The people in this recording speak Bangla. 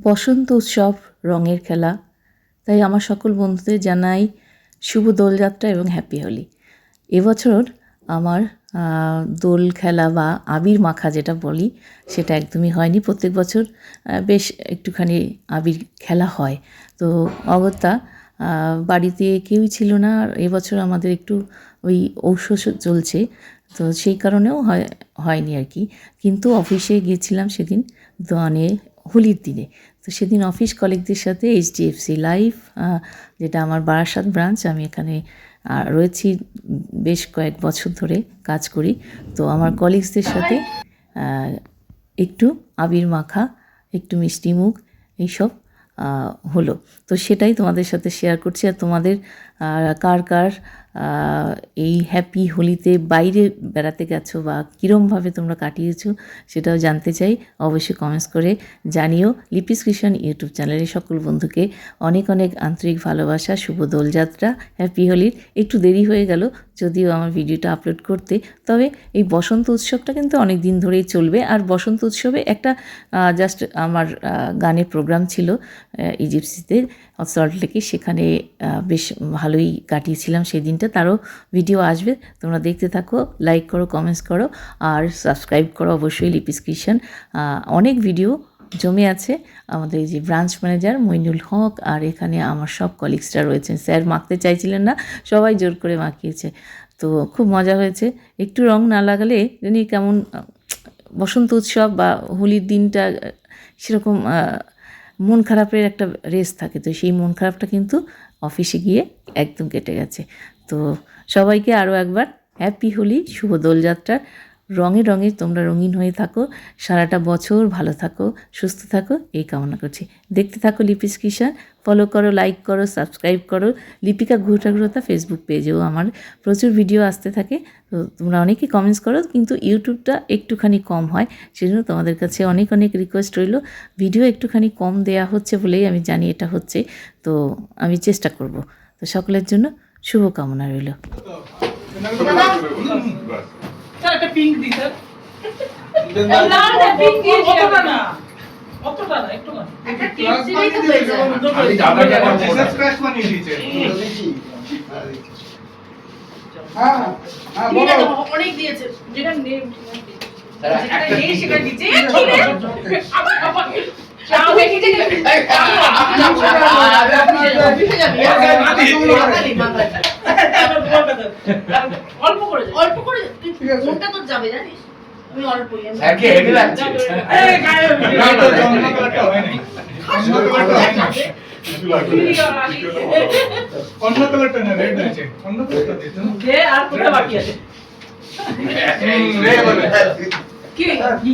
বসন্ত উৎসব, রঙের খেলা। তাই আমার সকল বন্ধুদের জানাই শুভ দোলযাত্রা এবং হ্যাপি হোলি। এবছর আমার দোল খেলা বা আবির মাখা যেটা বলি সেটা একদমই হয়নি। প্রত্যেক বছর বেশ একটুখানি আবির খেলা হয়। তো অগত্যা বাড়িতে কেউই ছিল না। আর এবছর আমাদের একটু ওই ঔষধ চলছে, তো সেই কারণেও হয়নি আর কি। কিন্তু অফিসে গিয়েছিলাম সেদিন, মানে হোলির দিনে। তো সেদিন অফিস কলিগদের সাথে HDFC লাইফ, যেটা আমার বারাসাত ব্রাঞ্চ, আমি এখানে রয়েছি বেশ কয়েক বছর ধরে কাজ করি। তো আমার কলিগসদের সাথে একটু আবির মাখা, একটু মিষ্টি মুখ এইসব হলো। তো সেটাই তোমাদের সাথে শেয়ার করছি। আর তোমাদের কার কার এই হ্যাপি হোলিতে বাইরে বেড়াতে গেছো বা কীরমভাবে তোমরা কাটিয়েছো সেটাও জানতে চাই। অবশ্যই কমেন্টস করে জানিও। লিপিস ক্রিয়েশন ইউটিউব চ্যানেলের সকল বন্ধুকে অনেক অনেক আন্তরিক ভালোবাসা, শুভ দোলযাত্রা, হ্যাপি হোলির। একটু দেরি হয়ে গেল যদিও আমার ভিডিওটা আপলোড করতে, তবে এই বসন্ত উৎসবটা কিন্তু অনেক দিন ধরেই চলবে। আর বসন্ত উৎসবে একটা জাস্ট আমার গানের প্রোগ্রাম ছিল ইজিপসিতে, সল্টলেকে। সেখানে বেশ ভালোই কাটিয়েছিলাম সেই দিনটা। তারও ভিডিও আসবে, তোমরা দেখতে থাকো, লাইক করো, কমেন্টস করো আর সাবস্ক্রাইব করো অবশ্যই লিপিস ক্রিয়েশন। অনেক ভিডিও জমে আছে। আমাদের যে ব্রাঞ্চ ম্যানেজার মইনুল হক আর এখানে আমার সব কলিগসরা রয়েছেন। স্যার মাখতে চাইছিলেন না, সবাই জোর করে মাখিয়েছে। তো খুব মজা হয়েছে। একটু রং না লাগালে জানি কেমন বসন্ত উৎসব বা হোলির দিনটা সেরকম মন খারাপের একটা রেস থাকে। তো সেই মন খারাপটা কিন্তু অফিসে গিয়ে একদম কেটে গেছে। তো সবাইকে আরও একবার হ্যাপি হোলি, শুভ দোলযাত্রার। রঙে রঙে তোমরা রঙিন হয়ে থাকো, সারাটা বছর ভালো থাকো, সুস্থ থাকো, এই কামনা করছি। দেখতে থাকো লিপিস ক্রিয়েশন, ফলো করো, লাইক করো, সাবস্ক্রাইব করো। লিপিকা ঘুটাঘুরতা ফেসবুক পেজেও আমার প্রচুর ভিডিও আসতে থাকে। তো তোমরা অনেকেই কমেন্টস করো, কিন্তু ইউটিউবটা একটুখানি কম হয়, সেজন্য তোমাদের কাছে অনেক অনেক রিকোয়েস্ট রইল। ভিডিও একটুখানি কম দেয়া হচ্ছে বলেই আমি জানি এটা হচ্ছে, তো আমি চেষ্টা করব। তো সকলের জন্য শুভকামনা রইল। একটা পিঙ্ক দিই স্যার, লাল না পিঙ্ক দিয়ে অতটা না, অতটা না, একটু না, একটা ক্লিপ দিলেই তো হয়ে যায়। আমি দাদাকে একটা স্ক্র্যাচ বানিয়ে দিয়েছে দেখি। হ্যাঁ হ্যাঁ বলো, অনেক দিয়েছে, যেটা নেই যেটা নেই সেটা দিতে কি রে আবার আবার চাও দেখি যে অল্প করে অল্প করে কোনটা তো যাবে জানিস, আমি অল্প একে হেভি লাগছে। আরে গায়ে না তো জন্ম কালারটা হয় নাই, অন্য কালারটা না, রেড আছে, অন্য কালারটা দিতে দে। আর কোনটা বাকি আছে রে বলে কি